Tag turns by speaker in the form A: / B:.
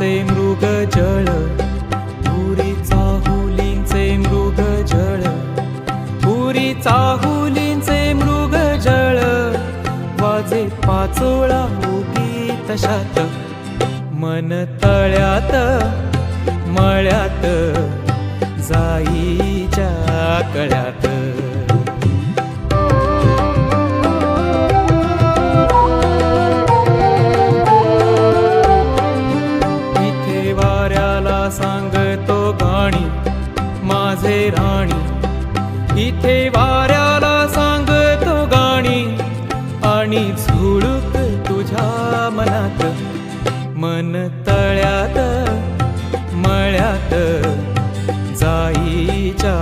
A: हुलींचे मृग जळ, पुरीचा हुलींचे मृग जळ, पुरीचा हुलींचे मृग जळ, वाजे पाचोळा उगी तशात, मन तळ्यात मळ्यात जाईच्या कळ्यात. इथे वाऱ्याला सांगतो गाणी माझे राणी, इथे वाऱ्याला सांगतो गाणी, आणि झुळूक तुझ्या मनात, मन तळ्यात मळ्यात जाईच्या